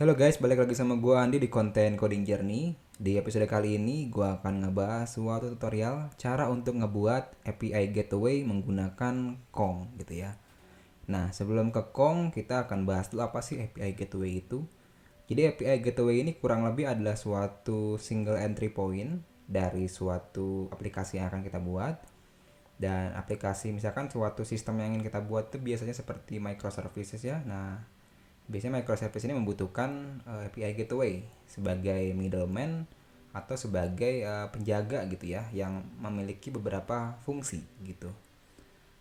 Halo guys, balik lagi sama gue Andi di konten Coding Journey. Di episode kali ini gue akan ngebahas suatu tutorial cara untuk ngebuat API Gateway menggunakan Kong gitu ya. Nah, sebelum ke Kong, kita akan bahas dulu apa sih API Gateway itu. Jadi API Gateway ini kurang lebih adalah suatu single entry point dari suatu aplikasi yang akan kita buat. Dan aplikasi misalkan suatu sistem yang ingin kita buat itu biasanya seperti microservices ya. Nah, biasanya microservice ini membutuhkan API gateway sebagai middleman atau sebagai penjaga gitu ya yang memiliki beberapa fungsi gitu.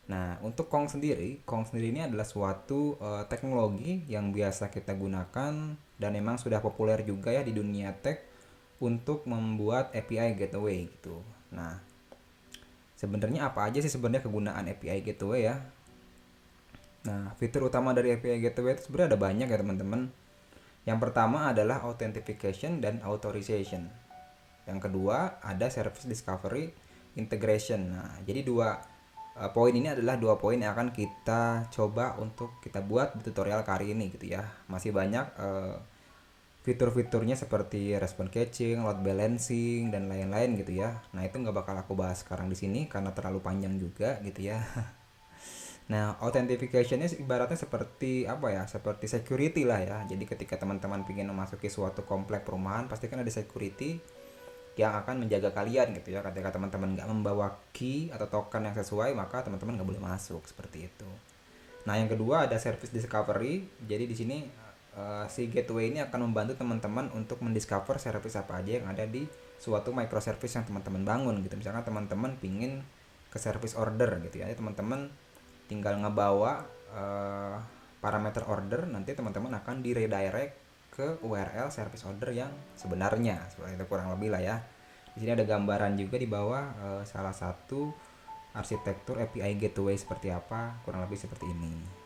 Nah, untuk Kong sendiri ini adalah suatu teknologi yang biasa kita gunakan dan memang sudah populer juga ya di dunia tech untuk membuat API gateway gitu. Nah, sebenarnya apa aja sih sebenarnya kegunaan API gateway ya? Nah, fitur utama dari API gateway itu sebenarnya ada banyak ya teman-teman. Yang pertama adalah authentication dan authorization. Yang kedua ada service discovery integration. Nah, jadi dua poin ini adalah dua poin yang akan kita coba untuk kita buat di tutorial kali ini gitu ya. Masih banyak fitur-fiturnya seperti response catching, load balancing dan lain-lain gitu ya. Nah, itu nggak bakal aku bahas sekarang di sini karena terlalu panjang juga gitu ya. Nah, authentication-nya ibaratnya seperti apa ya? Seperti security lah ya. Jadi ketika teman-teman ingin memasuki suatu komplek perumahan, pasti kan ada security yang akan menjaga kalian gitu ya. Ketika teman-teman nggak membawa key atau token yang sesuai, maka teman-teman nggak boleh masuk seperti itu. Nah, yang kedua ada service discovery. Jadi di sini si gateway ini akan membantu teman-teman untuk mendiscover service apa aja yang ada di suatu microservice yang teman-teman bangun gitu. Misalkan teman-teman pingin ke service order gitu ya. Teman-teman tinggal ngebawa parameter order, nanti teman-teman akan di redirect ke URL service order yang sebenarnya. Seperti itu kurang lebih lah ya. Di sini ada gambaran juga di bawah salah satu arsitektur API gateway seperti apa, kurang lebih seperti ini.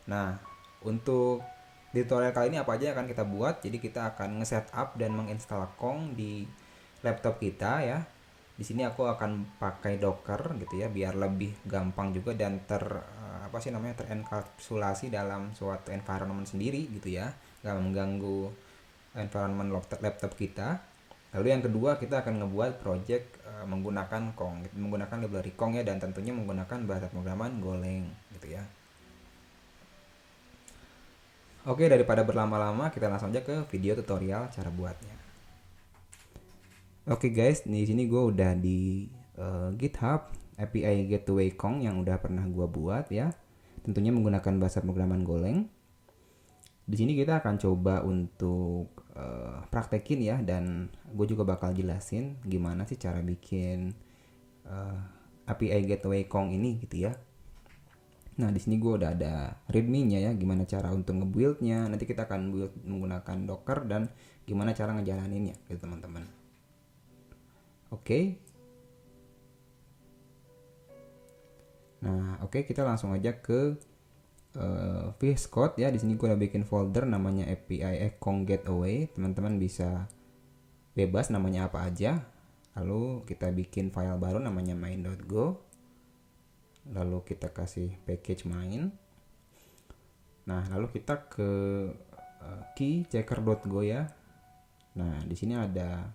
Nah, untuk di tutorial kali ini apa aja yang akan kita buat? Jadi kita akan nge-setup dan menginstal Kong di laptop kita ya. Di sini aku akan pakai Docker gitu ya biar lebih gampang juga dan apa sih namanya terenkapsulasi dalam suatu environment sendiri gitu ya, nggak mengganggu environment laptop kita. Lalu yang kedua kita akan ngebuat project menggunakan Kong, menggunakan library Kong ya, dan tentunya menggunakan bahasa pemrograman Golang gitu ya. Oke, daripada berlama-lama kita langsung aja ke video tutorial cara buatnya. Oke guys, di sini gue udah di GitHub API Gateway Kong yang udah pernah gue buat ya. Tentunya menggunakan bahasa pemrograman Golang. Di sini kita akan coba untuk praktekin ya, dan gue juga bakal jelasin gimana sih cara bikin API Gateway Kong ini gitu ya. Nah, di sini gue udah ada readme-nya ya, gimana cara untuk nge-build-nya. Nanti kita akan build menggunakan Docker dan gimana cara ngejalaninnya gitu teman-teman. Oke. Nah, oke, kita langsung aja ke VS Code ya. Di sini gue udah bikin folder namanya API Kong Gateway. Teman-teman bisa bebas namanya apa aja. Lalu kita bikin file baru namanya main.go. Lalu kita kasih package main. Nah, lalu kita ke key checker.go ya. Nah, di sini ada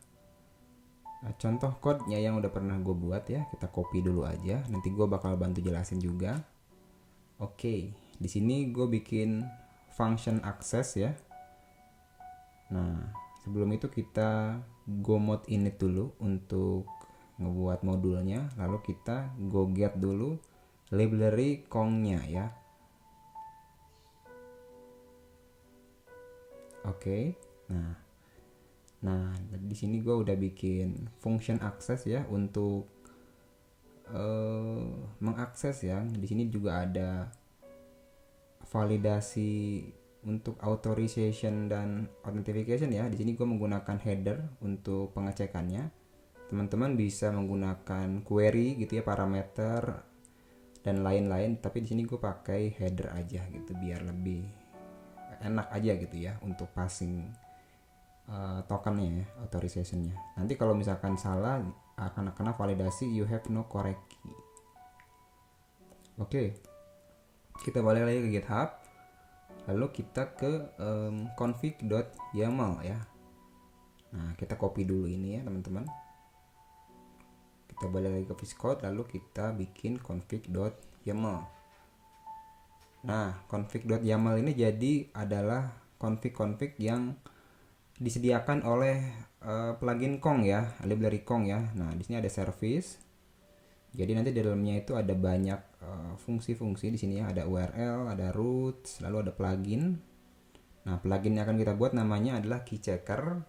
contoh code-nya yang udah pernah gue buat ya. Kita copy dulu aja. Nanti gue bakal bantu jelasin juga. Oke, di sini gue bikin function access ya. Nah, sebelum itu kita go mode init dulu untuk ngebuat modulnya. Lalu kita go get dulu library Kong-nya ya. Oke. Nah, di sini gue udah bikin function access ya untuk mengakses ya. Di sini juga ada validasi untuk authorization dan authentication ya. Di sini gue menggunakan header untuk pengecekannya. Teman-teman bisa menggunakan query gitu ya, parameter dan lain-lain. Tapi di sini gue pakai header aja gitu biar lebih enak aja gitu ya untuk passing tokennya ya, authorizationnya. Nanti kalau misalkan salah akan kena validasi you have no correct key. Oke, kita balik lagi ke GitHub. Lalu kita ke config.yaml ya. Nah, kita copy dulu ini ya teman-teman. Kita balik lagi ke VS Code, lalu kita bikin config.yaml. Nah, config.yaml ini jadi adalah config-config yang disediakan oleh plugin Kong ya, library Kong ya. Nah, di sini ada service. Jadi nanti di dalamnya itu ada banyak fungsi-fungsi di sini ya, ada URL, ada routes, lalu ada plugin. Nah, plugin yang akan kita buat namanya adalah key checker.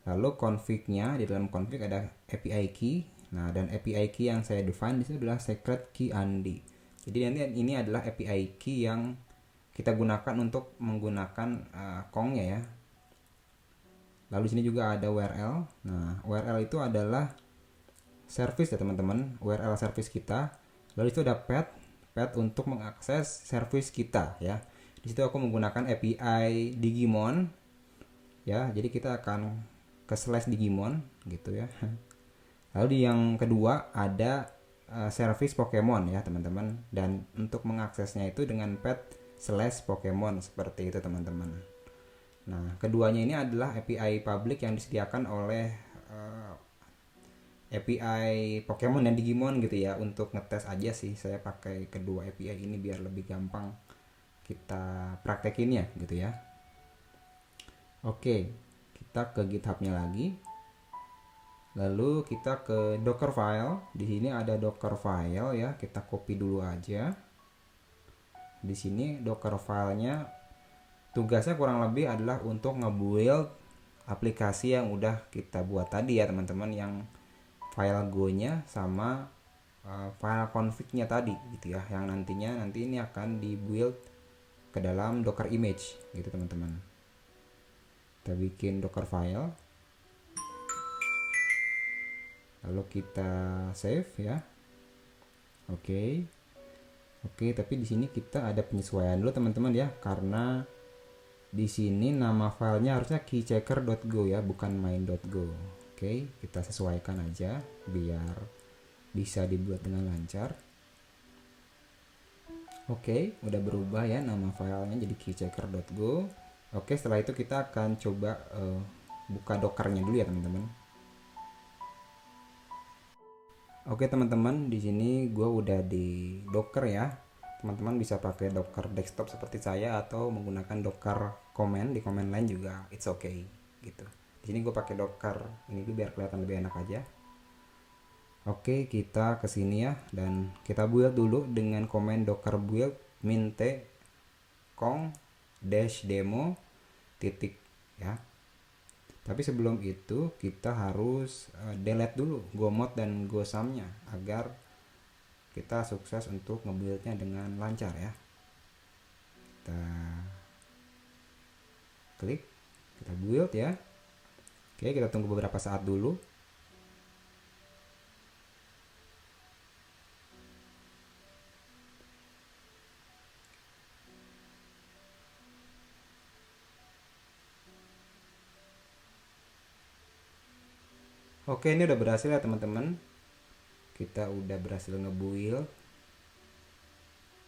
Lalu config-nya, di dalam config ada API key. Nah, dan API key yang saya define di sini adalah secret key Andi. Jadi nanti ini adalah API key yang kita gunakan untuk menggunakan Kong-nya ya. Lalu di sini juga ada URL. Nah, URL itu adalah service ya teman-teman, URL service kita. Lalu itu ada path untuk mengakses service kita ya. Di situ aku menggunakan API Digimon ya. Jadi kita akan ke /Digimon gitu ya. Lalu di yang kedua ada service Pokemon ya teman-teman. Dan untuk mengaksesnya itu dengan path /Pokemon seperti itu teman-teman. Nah, keduanya ini adalah API public yang disediakan oleh API Pokemon dan Digimon gitu ya. Untuk ngetes aja sih saya pakai kedua API ini biar lebih gampang kita praktekinnya gitu ya. Oke, kita ke GitHub-nya lagi. Lalu kita ke Dockerfile. Di sini ada Dockerfile ya, kita copy dulu aja. Di sini Dockerfile-nya tugasnya kurang lebih adalah untuk nge-build aplikasi yang udah kita buat tadi ya teman-teman, yang file go-nya sama file config-nya tadi gitu ya, yang nanti ini akan di-build ke dalam Docker image gitu teman-teman. Kita bikin Docker file, lalu kita save ya. Oke, tapi di sini kita ada penyesuaian dulu teman-teman ya, karena di sini nama filenya harusnya keychecker.go ya, bukan main.go. Oke, kita sesuaikan aja biar bisa dibuat dengan lancar. Oke, udah berubah ya nama filenya jadi keychecker.go. Oke, setelah itu kita akan coba buka dockernya dulu ya teman-teman. Oke teman-teman, di sini gue udah di Docker ya. Teman-teman bisa pakai Docker desktop seperti saya atau menggunakan Docker command di command line juga, it's okay gitu. Di sini gue pakai Docker ini dulu biar kelihatan lebih enak aja. Oke, kita ke sini ya dan kita build dulu dengan command docker build mint kong -demo titik ya. Tapi sebelum itu kita harus delete dulu gomod dan gosam-nya agar kita sukses untuk ngebuildnya dengan lancar ya. Kita klik, kita build ya. Oke, kita tunggu beberapa saat dulu. Oke, ini udah berhasil ya teman-teman. Kita udah berhasil ngebuild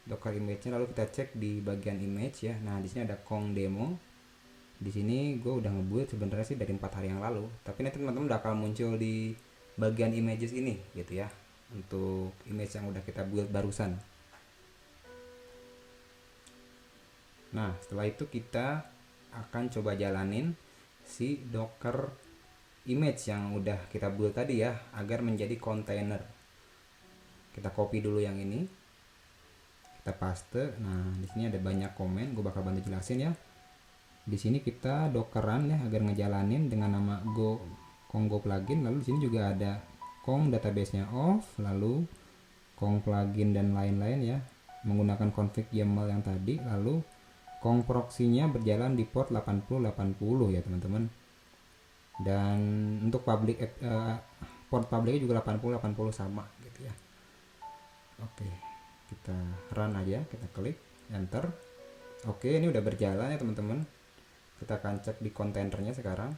Docker image-nya, lalu kita cek di bagian image ya. Nah, di sini ada Kong demo. Di sini gue udah ngebuild sebenarnya sih dari 4 hari yang lalu, tapi nanti teman-teman udah akan muncul di bagian images ini gitu ya, untuk image yang udah kita build barusan. Nah, setelah itu kita akan coba jalanin si Docker image yang udah kita build tadi ya, agar menjadi container. Kita copy dulu yang ini, kita paste. Nah, di sini ada banyak komen, gue bakal bantu jelasin ya. Di sini kita dockeran ya agar ngejalanin dengan nama Kong Go plugin. Lalu di sini juga ada Kong database-nya off, lalu Kong plugin dan lain-lain ya, menggunakan config YAML yang tadi. Lalu Kong proxy-nya berjalan di port 8080 ya teman-teman. Dan untuk public port publiknya juga 8080 sama gitu ya. Oke, kita run aja, kita klik enter. Oke, ini udah berjalan ya teman-teman. Kita akan cek di kontainernya sekarang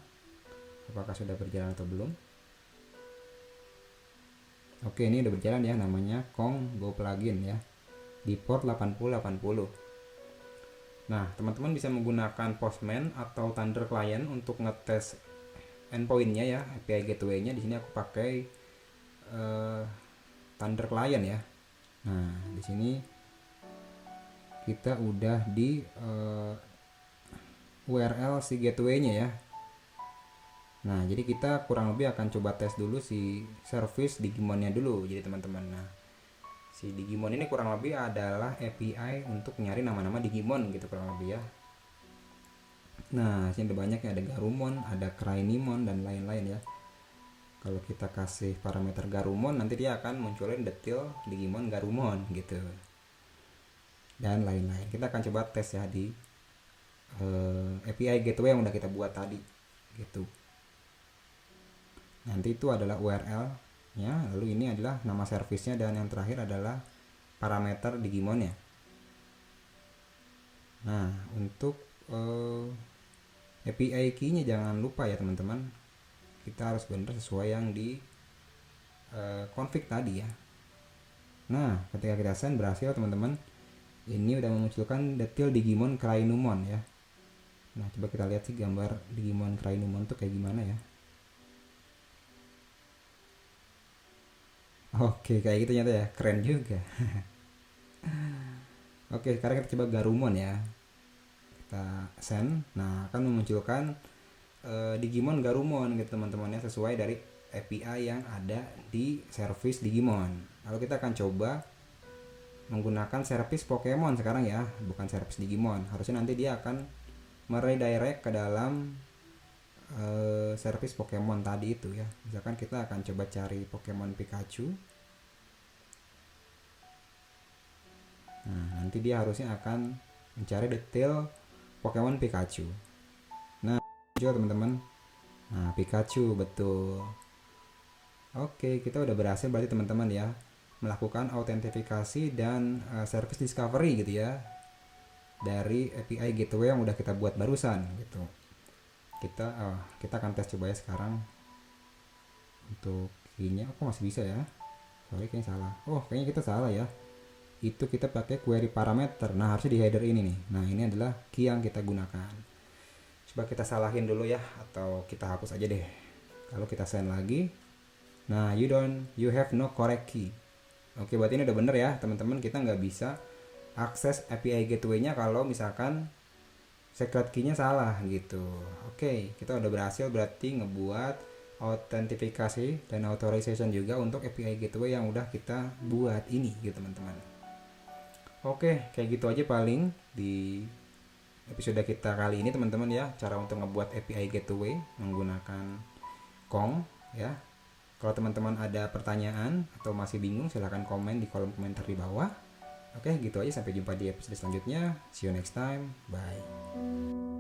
apakah sudah berjalan atau belum. Oke, ini udah berjalan ya, namanya Kong Go plugin ya, di port 8080. Nah, teman-teman bisa menggunakan Postman atau Thunder Client untuk ngetes endpointnya ya, API gateway-nya. Di sini aku pakai Thunder Client ya. Nah, di sini kita udah di URL si gateway-nya ya. Nah, jadi kita kurang lebih akan coba tes dulu si service Digimon-nya dulu. Jadi teman-teman, nah si Digimon ini kurang lebih adalah API untuk nyari nama-nama Digimon gitu kurang lebih ya. Nah, sini ada banyak ya, ada Garumon, ada Crainimon dan lain-lain ya. Kalau kita kasih parameter Garumon, nanti dia akan munculin detail Digimon Garumon gitu. Dan lain-lain. Kita akan coba tes ya di API gateway yang udah kita buat tadi gitu. Nanti itu adalah URL nya, lalu ini adalah nama servisnya, dan yang terakhir adalah parameter Digimonnya. Nah, untuk API key-nya jangan lupa ya teman-teman, kita harus benar sesuai yang di config tadi ya. Nah, ketika kita send berhasil teman-teman, ini udah memunculkan detail Digimon Crainumon ya. Nah, coba kita lihat sih gambar Digimon Crainumon tuh kayak gimana ya. Oke, kayak gitu nyata ya, keren juga. Oke, sekarang kita coba Garumon ya. Kita send, nah akan memunculkan Digimon Garumon gitu teman-teman ya, sesuai dari API yang ada di service Digimon. Lalu kita akan coba menggunakan service Pokemon sekarang ya, bukan service Digimon. Harusnya nanti dia akan meredirect ke dalam service Pokemon tadi itu ya. Misalkan kita akan coba cari Pokemon Pikachu. Nah, nanti dia harusnya akan mencari detail Pokemon Pikachu. Nah, juga teman-teman. Nah, Pikachu betul. Oke, kita udah berhasil berarti teman-teman ya melakukan autentifikasi dan service discovery gitu ya dari API gateway yang udah kita buat barusan gitu. Kita akan tes coba ya sekarang untuk key-nya. Kok masih bisa ya? Sorry, kayaknya salah. Oh, kayaknya kita salah ya. Itu kita pakai query parameter. Nah, harusnya di header ini nih. Nah, ini adalah key yang kita gunakan. Coba kita salahin dulu ya, atau kita hapus aja deh. Kalau kita send lagi, nah you have no correct key. Oke, berarti ini udah bener ya teman-teman. Kita nggak bisa akses API gateway-nya kalau misalkan secret key-nya salah gitu. Oke, kita udah berhasil berarti ngebuat autentifikasi dan authorization juga untuk API gateway yang udah kita buat ini gitu teman-teman. Oke, kayak gitu aja paling di episode kita kali ini teman-teman ya, cara untuk ngebuat API gateway menggunakan Kong ya. Kalau teman-teman ada pertanyaan atau masih bingung, silahkan komen di kolom komentar di bawah. Oke, gitu aja, sampai jumpa di episode selanjutnya. See you next time. Bye.